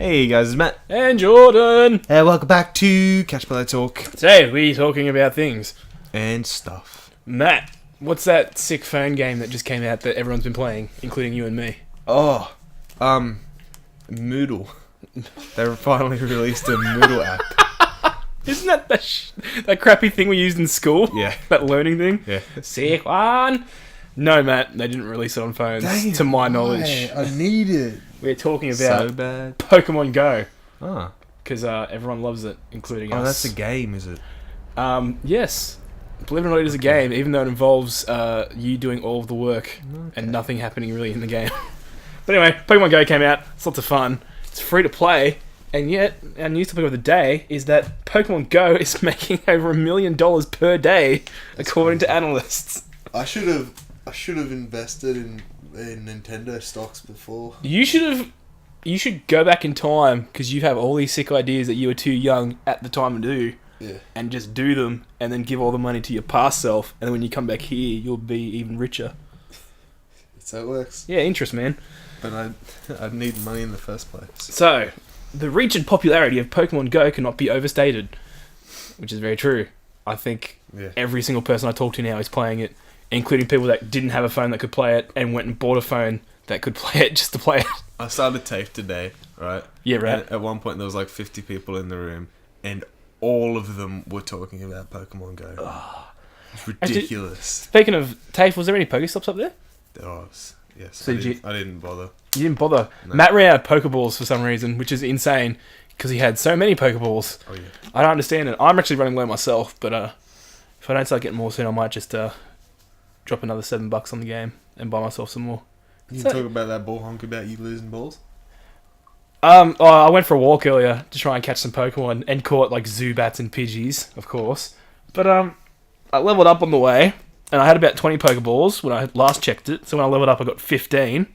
Hey guys, it's Matt. And Jordan! Hey, welcome back to Catch Play Talk. Today we're talking about things. And stuff. Matt, what's that sick phone game that just came out that everyone's been playing, including you and me? Oh, Moodle. They finally released a Moodle app. Isn't that that crappy thing we used in school? Yeah. That learning thing? Yeah. Sick one! No, Matt, they didn't release it on phones, to my knowledge. I need it. We're talking about So bad. Pokemon Go, Oh. because everyone loves it, including us. Oh, that's a game, is it? Yes. Believe it or not, it is a game, even though it involves you doing all of the work and nothing happening really in the game. But anyway, Pokemon Go came out. It's lots of fun. It's free to play. And yet, our news topic of the day is that Pokemon Go is making over $1 million per day, according to analysts. I should have invested in Nintendo stocks before. You should go back in time, because you have all these sick ideas that you were too young at the time to do. Yeah. And just do them, and then give all the money to your past self, and then when you come back here, you'll be even richer. That's how it works. Yeah, interest, man. But I need money in the first place. So, the reach and popularity of Pokemon Go cannot be overstated, which is very true. I think every single person I talk to now is playing it, including people that didn't have a phone that could play it and went and bought a phone that could play it just to play it. I started TAFE today, right? Yeah, right. And at one point there was like 50 people in the room, and all of them were talking about Pokemon Go. It's ridiculous. Speaking of TAFE, was there any Pokestops up there? There was. Yes. So I didn't bother. You didn't bother. No. Matt ran out of Pokeballs for some reason, which is insane, because he had so many Pokeballs. Oh, yeah. I don't understand it. I'm actually running low myself, but if I don't start getting more soon, I might just drop another $7 on the game and buy myself some more. You talk about that ball honk about you losing balls? I went for a walk earlier to try and catch some Pokemon and caught like Zubats and Pidgeys, of course. But I leveled up on the way, and I had about 20 Pokeballs when I last checked it. So when I leveled up, I got 15.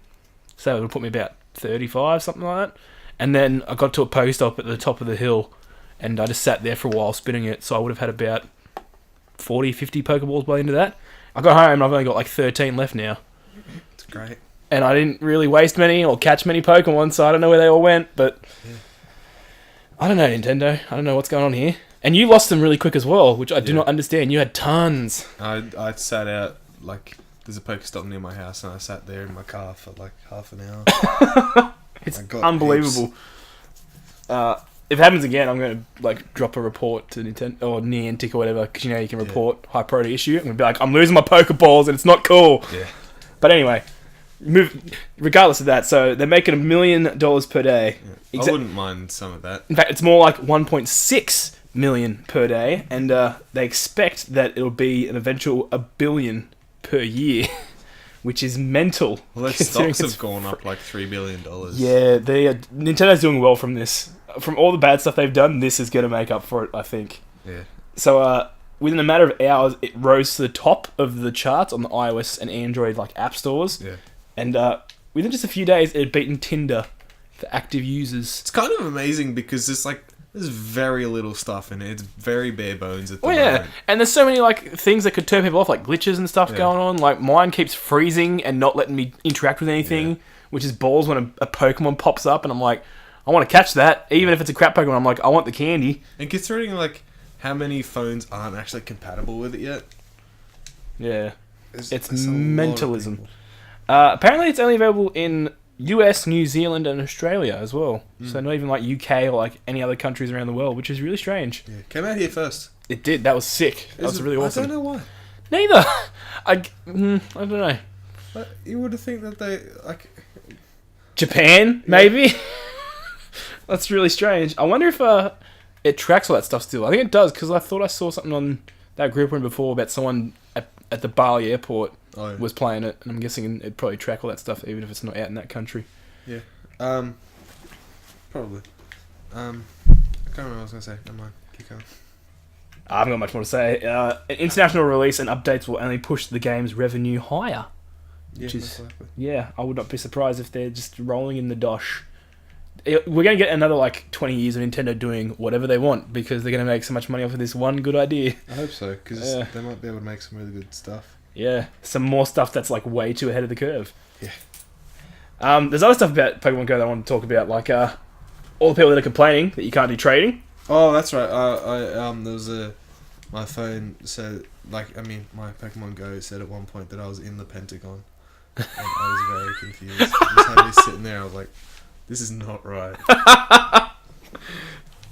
So it would put me about 35, something like that. And then I got to a Pokestop at the top of the hill, and I just sat there for a while spinning it. So I would have had about 40, 50 Pokeballs by the end of that. I got home and I've only got like 13 left now. It's great. And I didn't really waste many or catch many Pokemon, so I don't know where they all went, but I don't know, Nintendo. I don't know what's going on here. And you lost them really quick as well, which I do not understand. You had tons. I sat out, like, there's a Pokestop near my house, and I sat there in my car for like half an hour. It's unbelievable. If it happens again, I'm going to like drop a report to Nintendo or Niantic or whatever, because you can report high priority issue. I'm going to be like, I'm losing my Pokeballs and it's not cool. Yeah. But anyway, regardless of that, so they're making $1 million per day. Yeah. I wouldn't mind some of that. In fact, it's more like 1.6 million per day, and they expect that it'll be an eventual $1 billion per year, which is mental. Well, their stocks have gone up like $3 billion. Yeah, Nintendo's doing well from this. From all the bad stuff they've done, this is going to make up for it, I think. Yeah. So, within a matter of hours, it rose to the top of the charts on the iOS and Android like app stores. Yeah. And within just a few days, it had beaten Tinder for active users. It's kind of amazing because there's very little stuff in it. It's very bare bones at the yeah, moment. and there's so many like things that could turn people off, like glitches and stuff going on. Like mine keeps freezing and not letting me interact with anything, which is balls when a Pokemon pops up, and I'm like, I want to catch that, even if it's a crap Pokemon. I'm like, I want the candy. And considering like how many phones aren't actually compatible with it yet, yeah, it's a mentalism. Apparently, it's only available in US, New Zealand, and Australia as well. So not even like UK or like any other countries around the world, which is really strange. Yeah, came out here first. It did. That was sick. That was really awesome. I don't know why. Neither. I don't know. But you would have think that they like Japan, maybe. That's really strange. I wonder if it tracks all that stuff still. I think it does, because I thought I saw something on that group one before about someone at the Bali airport was playing it, and I'm guessing it'd probably track all that stuff even if it's not out in that country. Yeah. Probably. I can't remember what I was going to say. Never mind. Keep going. I haven't got much more to say. An international release and updates will only push the game's revenue higher. Yeah, most likely. Yeah, I would not be surprised if they're just rolling in the dosh. We're going to get another like 20 years of Nintendo doing whatever they want, because they're going to make so much money off of this one good idea. I hope so, because they might be able to make some really good stuff. Yeah, some more stuff that's like way too ahead of the curve. Yeah. There's other stuff about Pokemon Go that I want to talk about, like all the people that are complaining that you can't do trading. Oh, that's right. There was my phone said, like, I mean, my Pokemon Go said at one point that I was in the Pentagon. And I was very confused. Just had me sitting there, I was like, this is not right.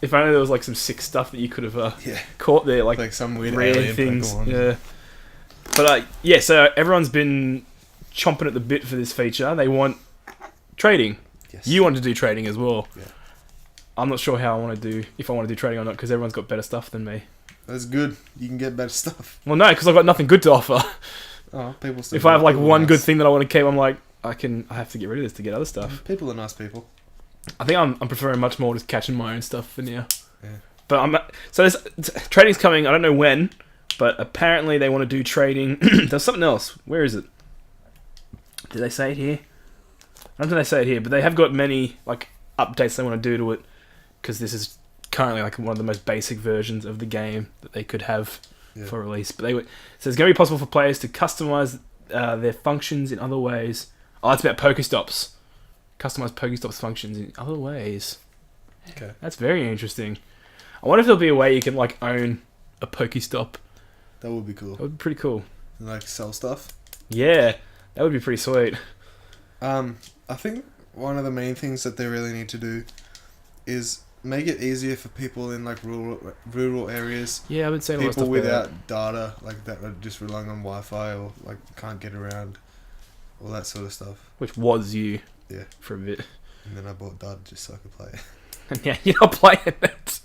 If only there was like some sick stuff that you could have Yeah. caught there, like some weird rare alien things. Pokemon. Yeah. But yeah, so everyone's been chomping at the bit for this feature. They want trading. Yes. You want to do trading as well. Yeah. I'm not sure how I want to do, if I want to do trading or not, because everyone's got better stuff than me. That's good. You can get better stuff. Well, no, because I've got nothing good to offer. Oh, people still. If I have like people are one nice. good thing that I want to keep, I'm like, I have to get rid of this to get other stuff. People are nice people. I think I'm preferring much more just catching my own stuff for now. Yeah. But so this trading's coming. I don't know when, but apparently they want to do trading. There's something else. Where is it? Did they say it here? I don't think they say it here, but they have got many like updates they want to do to it, because this is currently like one of the most basic versions of the game that they could have for release. But so it's going to be possible for players to customize their functions in other ways. Oh, it's about Pokestops. Customize Pokestops functions in other ways. Okay. That's very interesting. I wonder if there'll be a way you can like own a Pokestop. That would be cool. That would be pretty cool. And, like, sell stuff. Yeah, that would be pretty sweet. I think one of the main things that they really need to do is make it easier for people in like rural areas. Yeah, I would say a lot of People stuff without data, like that, are just relying on Wi-Fi or like can't get around, all that sort of stuff. which was you. Yeah. For a bit. And then I bought data just so I could play it. And yeah, you're not playing it.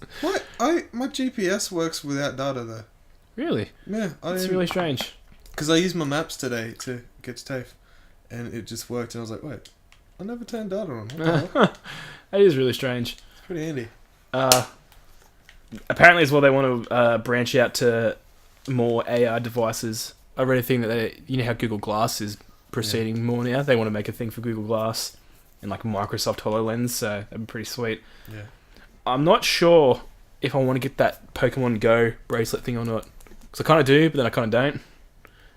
My GPS works without data though. Really? Yeah, That's really strange. Because I used my maps today to get to TAFE, and it just worked. And I was like, wait, I never turned data on. What the hell? That is really strange. It's pretty handy. Apparently as well they want to branch out to more AR devices. I read a thing that you know how Google Glass is proceeding more now. They want to make a thing for Google Glass and like Microsoft HoloLens, so that'd be pretty sweet. Yeah. I'm not sure if I want to get that Pokemon Go bracelet thing or not. Because I kind of do, but then I kind of don't.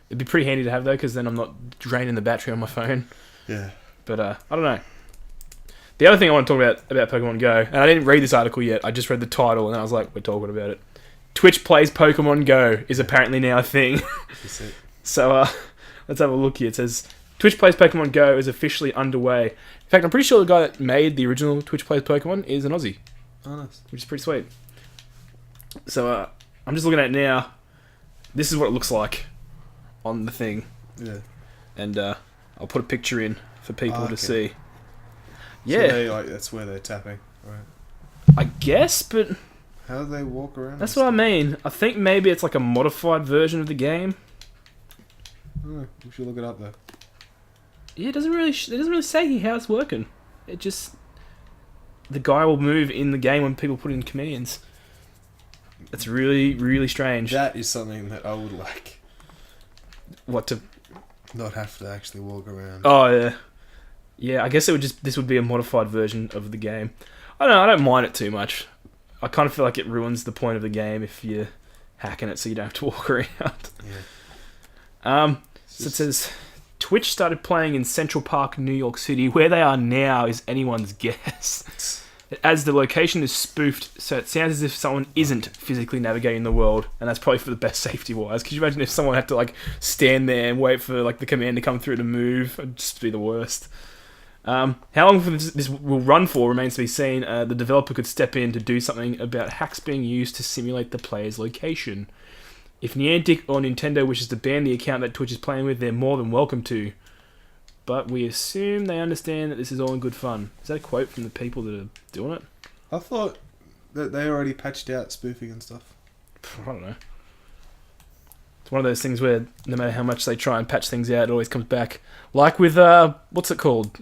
It'd be pretty handy to have though, because then I'm not draining the battery on my phone. Yeah. But I don't know. The other thing I want to talk about Pokemon Go, and I didn't read this article yet, I just read the title and I was like, we're talking about it. Twitch plays Pokemon Go is apparently now a thing. So let's have a look here. It says, Twitch plays Pokemon Go is officially underway. In fact, I'm pretty sure the guy that made the original Twitch plays Pokemon is an Aussie. Oh, nice. Which is pretty sweet. So I'm just looking at it now. This is what it looks like on the thing. Yeah. And I'll put a picture in for people to see. So Yeah. that's where they're tapping, right? I guess, but How do they walk around? that's what I mean. I think maybe it's like a modified version of the game. Oh, we should look it up though. Yeah, it doesn't really say how it's working. It just the guy will move in the game when people put in commands. It's really, really strange. That is something that I would like. What to? Not have to actually walk around. Oh yeah, yeah. I guess this would be a modified version of the game. I don't know. I don't mind it too much. I kind of feel like it ruins the point of the game if you're hacking it so you don't have to walk around. Yeah. So it says Twitch started playing in Central Park, New York City. Where they are now is anyone's guess. As the location is spoofed, so it sounds as if someone isn't physically navigating the world, and that's probably for the best safety-wise. Could you imagine if someone had to like stand there and wait for like the command to come through to move? It'd just be the worst. How long this will run for remains to be seen. The developer could step in to do something about hacks being used to simulate the player's location. If Niantic or Nintendo wishes to ban the account that Twitch is playing with, they're more than welcome to. But we assume they understand that this is all in good fun. Is that a quote from the people that are doing it? I thought that they already patched out spoofing and stuff. I don't know. It's one of those things where no matter how much they try and patch things out, it always comes back. Like with, what's it called?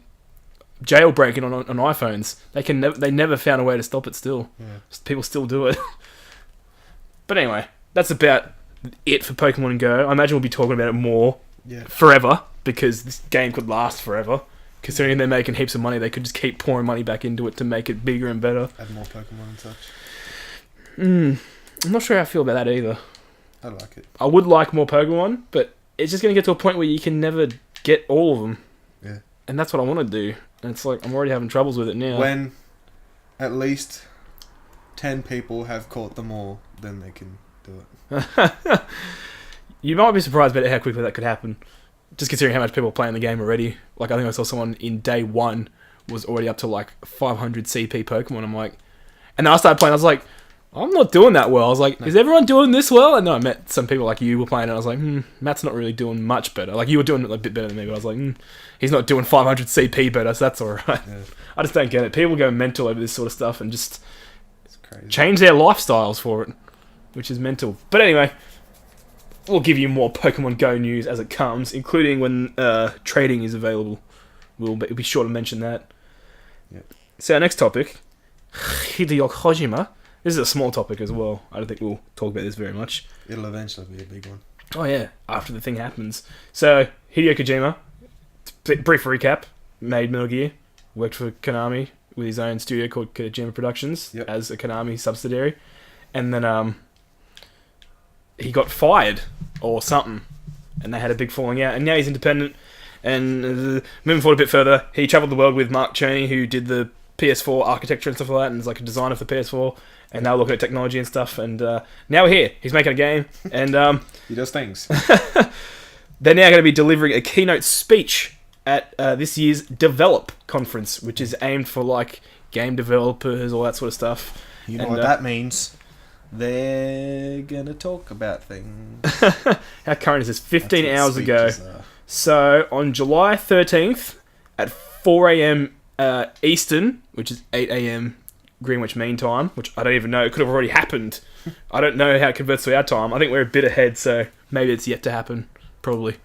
Jailbreaking on iPhones. They never found a way to stop it still. Yeah. People still do it. But anyway, that's about it for Pokemon Go. I imagine we'll be talking about it more forever, because this game could last forever. Considering they're making heaps of money, they could just keep pouring money back into it to make it bigger and better. Add more Pokemon and such. I'm not sure how I feel about that either. I like it. I would like more Pokemon, but it's just going to get to a point where you can never get all of them. Yeah. And that's what I want to do. And it's like, I'm already having troubles with it now. When at least 10 people have caught them all, then they can do it. You might be surprised about how quickly that could happen. Just considering how much people are playing the game already. Like, I think I saw someone in day 1 was already up to like 500 CP Pokemon. I'm like... And then I started playing, I was like, I'm not doing that well. I was like, is everyone doing this well? And then I met some people like you were playing, and I was like, Matt's not really doing much better. Like, you were doing a bit better than me, but I was like, he's not doing 500 CP better, so that's alright. Yeah. I just don't get it. People go mental over this sort of stuff and just change their lifestyles for it, which is mental. But anyway, we'll give you more Pokemon Go news as it comes, including when trading is available. We'll be sure to mention that. Yep. So our next topic, Hideo Kojima. This is a small topic as well. I don't think we'll talk about this very much. It'll eventually be a big one. Oh yeah, after the thing happens. So, Hideo Kojima, brief recap, made Metal Gear, worked for Konami with his own studio called Kojima Productions as a Konami subsidiary, and then he got fired or something, and they had a big falling out, and now he's independent. And moving forward a bit further, he travelled the world with Mark Cherney, who did the PS4 architecture and stuff like that, and is like a designer for PS4, and now looking at technology and stuff, and now we're here. He's making a game, and he does things. They're now going to be delivering a keynote speech at this year's Develop conference, which is aimed for like game developers, all that sort of stuff. You know what that means? They're gonna talk about things. How current is this? 15 hours ago. So on July 13th at 4 a.m. Eastern, which is 8 a.m. Greenwich Mean Time, which I don't even know. It could have already happened. I don't know how it converts to our time. I think we're a bit ahead, so maybe it's yet to happen. Probably.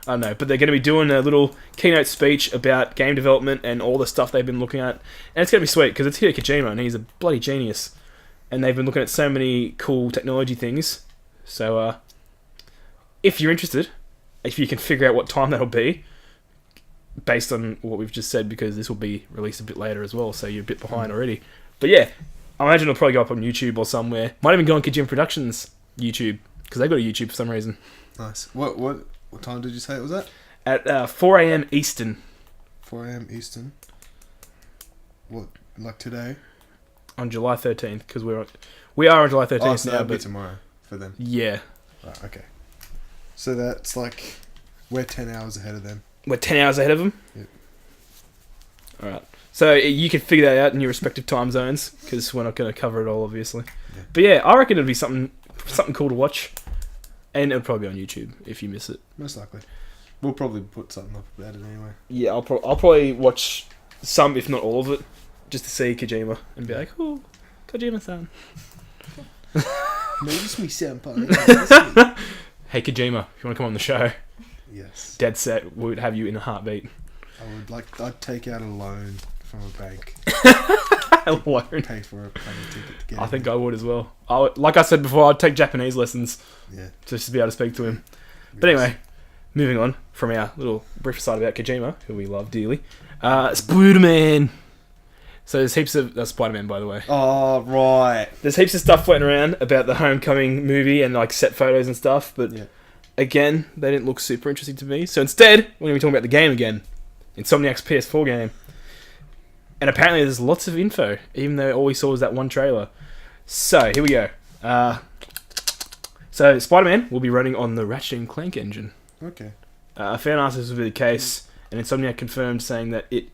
I don't know. But they're going to be doing a little keynote speech about game development and all the stuff they've been looking at. And it's going to be sweet, because it's Hideo Kojima, and he's a bloody genius. And they've been looking at so many cool technology things. So, if you're interested, if you can figure out what time that'll be, based on what we've just said, because this will be released a bit later as well, so you're a bit behind already. But yeah, I imagine it'll probably go up on YouTube or somewhere. Might even go on Kojima Productions YouTube, because they got a YouTube for some reason. Nice. What time did you say it was at? At 4 a.m. Eastern. 4 a.m. Eastern. What, like today? On July 13th, because we are on July 13th so now. that'll be But tomorrow for them. yeah. Right, okay. So that's like, we're 10 hours ahead of them. We're 10 hours ahead of them? Yep. Alright. So you can figure that out in your respective time zones, because we're not going to cover it all, obviously. Yeah. But yeah, I reckon it'll be something cool to watch. And it'll probably be on YouTube if you miss it. Most likely. We'll probably put something up about it anyway. Yeah, I'll probably watch some, if not all of it, just to see Kojima and be like, oh, Kojima-san. Notice me, senpai. Hey, Kojima, if you want to come on the show, Yes. dead set, we would have you in a heartbeat. I'd take out a loan from a bank. Alone. Pay for a plane ticket to get I him. think I would as well. Like I said before, I'd take Japanese lessons Yeah. just to be able to speak to him. But anyway, moving on from our little brief aside about Kojima, who we love dearly. Spider-Man. So there's heaps of... That's Spider-Man, by the way. Oh, right. There's heaps of stuff floating around about the Homecoming movie and like set photos and stuff, but again, they didn't look super interesting to me. So instead, we're going to be talking about the game again. Insomniac's PS4 game. And apparently there's lots of info, even though all we saw was that one trailer. So, here we go. So, Spider-Man will be running on the Ratchet & Clank engine. Okay. A fan asked this would be the case, and Insomniac confirmed, saying that it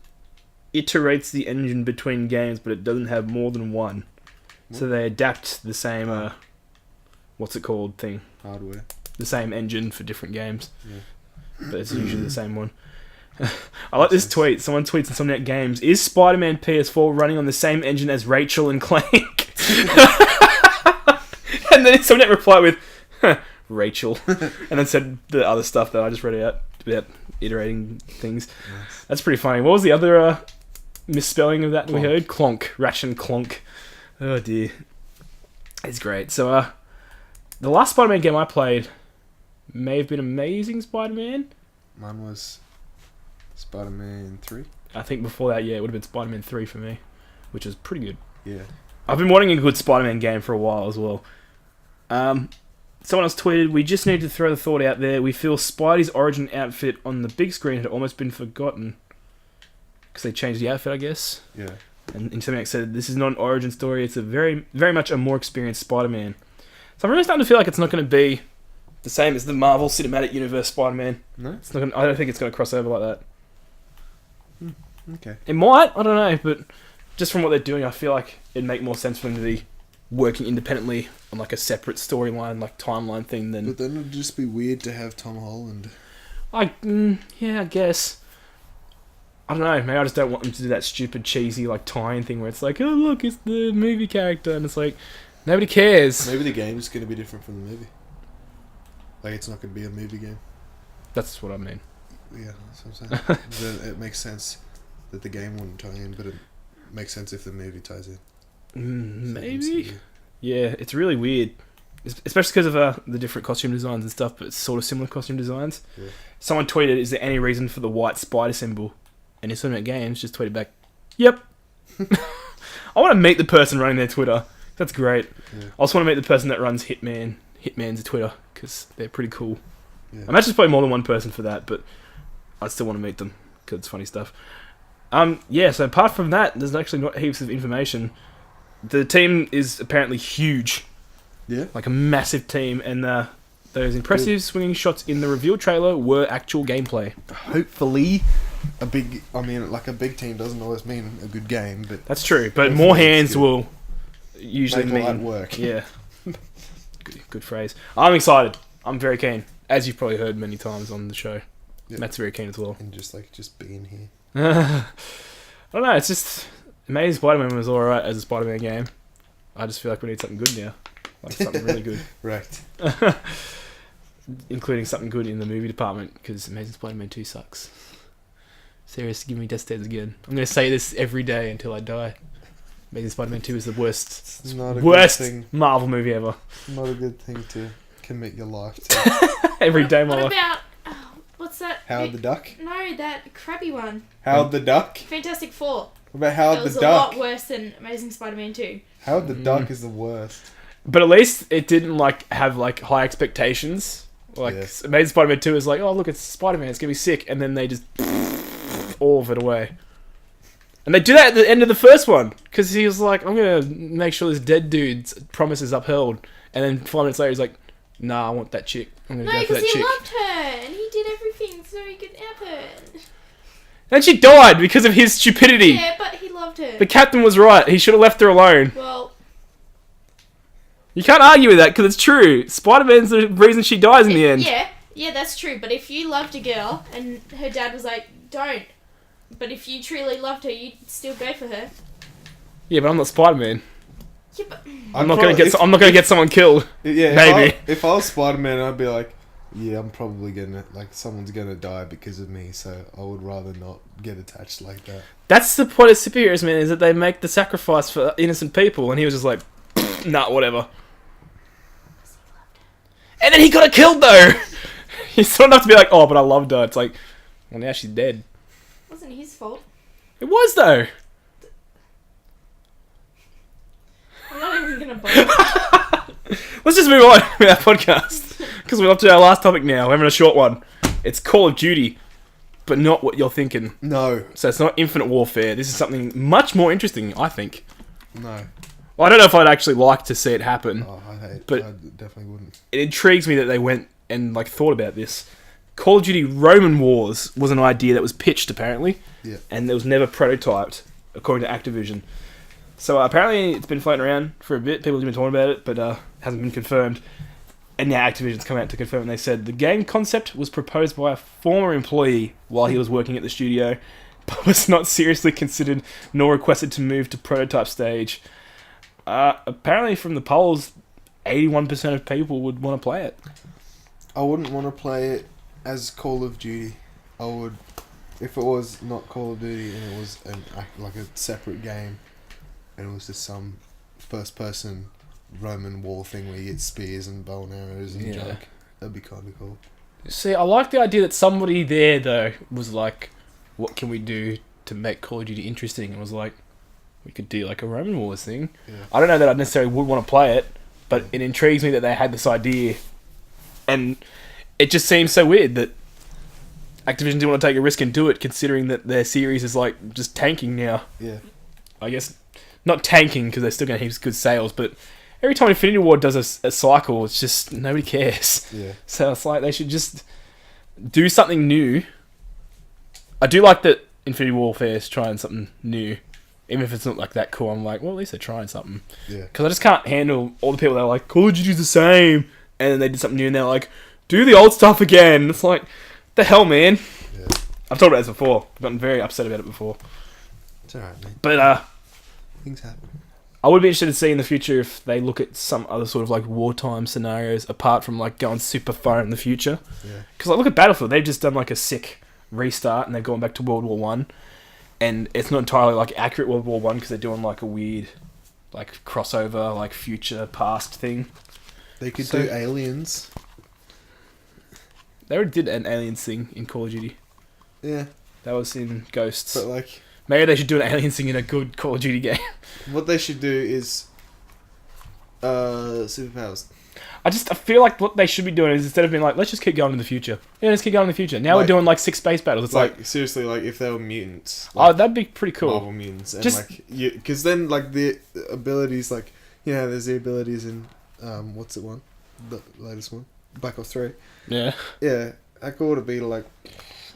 iterates the engine between games, but it doesn't have more than one. What? So they adapt the same, what's it called thing? Hardware. The same engine for different games. Yeah. But it's usually the same one. I like this tweet. Someone tweets Insomniac Games. Is Spider-Man PS4 running on the same engine as Rachel and Clank? And then Insomniac replied with, Rachel. And then said the other stuff that I just read out about iterating things. Yes. That's pretty funny. What was the other misspelling of that we heard? Clonk. Ratchet and Clonk. Oh dear. It's great. So, the last Spider-Man game I played may have been Amazing Spider-Man. Mine was Spider-Man 3. I think before that, yeah, it would have been Spider-Man 3 for me, which is pretty good. Yeah. I've been wanting a good Spider-Man game for a while as well. Someone else tweeted, we just need to throw the thought out there. We feel Spidey's origin outfit on the big screen had almost been forgotten. Because they changed the outfit, I guess. Yeah. And Insomniac said, this is not an origin story, it's a very, very much a more experienced Spider-Man. So I'm really starting to feel like it's not going to be the same as the Marvel Cinematic Universe Spider-Man. No? It's not gonna, I don't think it's going to cross over like that. Okay. It might, I don't know, but just from what they're doing, I feel like it'd make more sense for them to be working independently on like a separate storyline, like timeline thing than... But then it'd just be weird to have Tom Holland. Yeah, I guess. I don't know, maybe I just don't want them to do that stupid cheesy like tie-in thing where it's like, oh look, it's the movie character, and it's like, nobody cares. Maybe the game's going to be different from the movie. Like, it's not going to be a movie game. That's what I mean. Yeah, that's what I'm saying. Then it makes sense that the game wouldn't tie in, but it makes sense if the movie ties in. Maybe? Yeah, it's really weird. Especially because of the different costume designs and stuff, but it's sort of similar costume designs. Yeah. Someone tweeted, is there any reason for the white spider symbol? And Insomniac Games just tweeted back, yep. I want to meet the person running their Twitter. That's great. Yeah. I also want to meet the person that runs Hitman's Twitter, because they're pretty cool. Yeah. I imagine there's probably more than one person for that, but I still want to meet them, because it's funny stuff. Yeah, so apart from that, there's actually not heaps of information. The team is apparently huge. Yeah. Like a massive team, and those impressive swinging shots in the reveal trailer were actual gameplay. Hopefully, a big team doesn't always mean a good game, but That's true, but hopefully more it's hands good. will usually Make light mean work. Yeah. Good phrase. I'm excited. I'm very keen, as you've probably heard many times on the show. Yeah. Matt's very keen as well. And just being here. I don't know. It's just Amazing Spider-Man was alright as a Spider-Man game. I just feel like we need something good now, like something really good. Right. Including something good in the movie department, because Amazing Spider-Man 2 sucks. Serious, give me Death Stairs again. I'm going to say this every day until I die. Amazing Spider-Man 2 is the worst It's not a worst good thing. Marvel movie ever. Not a good thing to commit your life to. Every day of my What life. about what's that? Howard the Duck? No, that crabby one. Howard the Duck? Fantastic Four. What about It Howard was the a Duck? lot worse than Amazing Spider-Man 2. Howard the Duck is the worst. But at least it didn't like have like high expectations. Like Yeah. Amazing Spider-Man 2 is like, oh look, it's Spider-Man, it's gonna be sick, and then they just all of it away. And they do that at the end of the first one, because he was like, I'm gonna make sure this dead dude's promise is upheld, and then 5 minutes later he's like, nah, I want that chick. I'm gonna No, go for because that he chick. loved her and he did everything so he could have her. And she died because of his stupidity. Yeah, but he loved her. The captain was right. He should have left her alone. Well, You can't argue with that because it's true. Spider-Man's the reason she dies in the end. yeah, that's true. But if you loved a girl and her dad was like, don't. But if you truly loved her, you'd still go for her. Yeah, but I'm not Spider-Man. Yeah, but I'm not gonna get someone killed. Yeah, Maybe. If I was Spider-Man, I'd be like, yeah, I'm probably someone's gonna die because of me, so I would rather not get attached like that. That's the point of superheroes, man, is that they make the sacrifice for innocent people, and he was just like, nah, whatever. And then he got her killed, though! He's not enough to be like, oh, but I loved her. It's like, well, now she's dead. it wasn't his fault. It was, though! I'm not even gonna bother. Let's just move on with our podcast, because we're up to our last topic now. We're having a short one. It's Call of Duty, but not what you're thinking. No. So it's not Infinite Warfare. This is something much more interesting, I think. No. Well, I don't know if I'd actually like to see it happen. Oh, But- I definitely wouldn't. It intrigues me that they went and like thought about this. Call of Duty Roman Wars was an idea that was pitched, apparently, Yeah. and it was never prototyped, according to Activision. So apparently it's been floating around for a bit. People have been talking about it, but hasn't been confirmed. And now Activision's come out to confirm, and they said the game concept was proposed by a former employee while he was working at the studio, but was not seriously considered nor requested to move to prototype stage. Apparently from the polls, 81% of people would want to play it. I wouldn't want to play it as Call of Duty. I would, if it was not Call of Duty and it was like a separate game, and it was just some first-person Roman war thing where you get spears and bow and arrows and junk. That'd be kind of cool. See, I like the idea that somebody there, though, was like, what can we do to make Call of Duty interesting? And was like, we could do like a Roman Wars thing. Yeah. I don't know that I necessarily would want to play it, but it intrigues me that they had this idea. And it just seems so weird that Activision didn't want to take a risk and do it, considering that their series is like just tanking now. Yeah. I guess, not tanking because they're still going to have good sales, but every time Infinity Ward does a cycle, it's just nobody cares. Yeah. So it's like they should just do something new. I do like that Infinity Warfare is trying something new. Even if it's not like that cool, I'm like, well, at least they're trying something. Yeah. Because I just can't handle all the people that are like, Call of Duty's the same. And then they did something new and they're like, do the old stuff again. It's like, the hell, man. Yeah. I've talked about this before. I've gotten very upset about it before. It's alright, man. But Things happen. I would be interested to see in the future if they look at some other sort of like wartime scenarios apart from like going super far in the future. Yeah. Because like look at Battlefield, they've just done like a sick restart and they're going back to World War One, and it's not entirely like accurate World War One because they're doing like a weird like crossover like future past thing. They could do aliens. They already did an aliens thing in Call of Duty. Yeah. That was in Ghosts. But like, maybe they should do an aliens thing in a good Call of Duty game. what they should do is superpowers. I feel like what they should be doing is instead of being like, let's just keep going in the future. Yeah, let's keep going in the future. Now we're doing like 6 space battles. It's like seriously, like if they were mutants. oh, that'd be pretty cool. Marvel mutants, and Just- like because then like the abilities, like there's the abilities in what's it one, the latest one, Black Ops 3. Yeah, Yeah, that ought to be like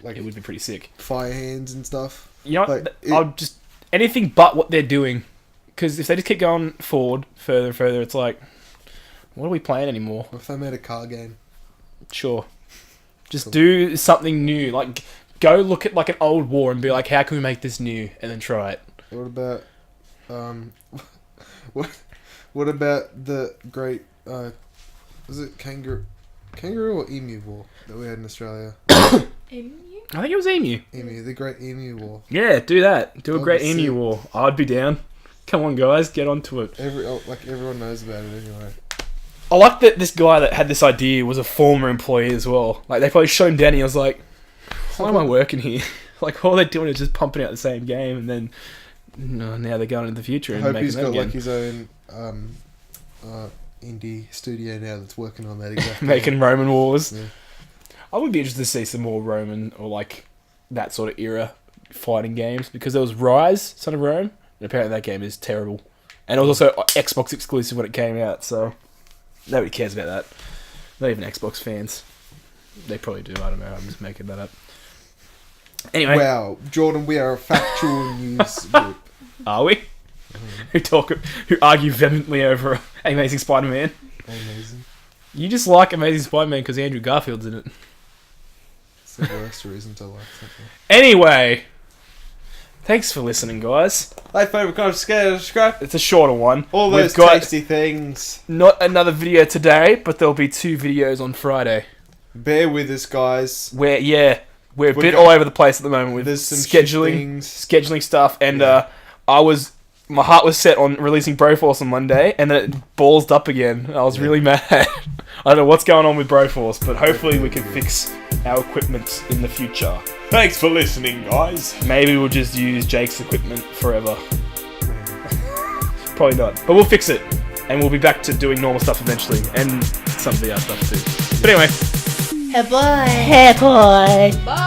it would be pretty sick. fire hands and stuff. You know what? Like, I'll just anything but what they're doing, because if they just keep going forward further and further, it's like, what are we playing anymore? What if they made a car game? Sure, just Cool. do something new. Like, go look at like an old war and be like, how can we make this new, and then try it. What about what about the great was it kangaroo or emu war that we had in Australia? Emu? I think it was Emu. Emu, the great emu war. Yeah, do that. Do a That'd great be Emu sick. war. I'd be down. Come on, guys, get onto it. Everyone knows about it anyway. I like that this guy that had this idea was a former employee as well. Like, they probably showed him down and he was like, why am I working here? Like, all they're doing is just pumping out the same game, and then now they're going into the future I and hope making he's that got again. like his own indie studio now that's working on that exactly. Making Roman wars. Yeah. I would be interested to see some more Roman or like that sort of era fighting games, because there was Rise, Son of Rome, and apparently that game is terrible. And it was also Xbox exclusive when it came out, so nobody cares about that. Not even Xbox fans. They probably do, I don't know, I'm just making that up. Anyway. Wow, Jordan, we are a factual news group. Are we? Who argue vehemently over Amazing Spider-Man. Amazing. You just like Amazing Spider-Man because Andrew Garfield's in it. It's the worst reason to like something. Anyway, thanks for listening, guys. Like, favorite, comment, subscribe. It's a shorter one. All We've those got tasty things. not another video today, but there'll be 2 videos on Friday. Bear with us, guys. We're a bit got- all over the place at the moment with There's some scheduling scheduling stuff, and Yeah. my heart was set on releasing Broforce on Monday, and then it ballsed up again. I was really mad. I don't know what's going on with Broforce, but hopefully we can fix our equipment in the future. Thanks for listening, guys. Maybe we'll just use Jake's equipment forever. Probably not, but we'll fix it, and we'll be back to doing normal stuff eventually, and some VR stuff too. But anyway. Hey boy. Hey boy. Bye.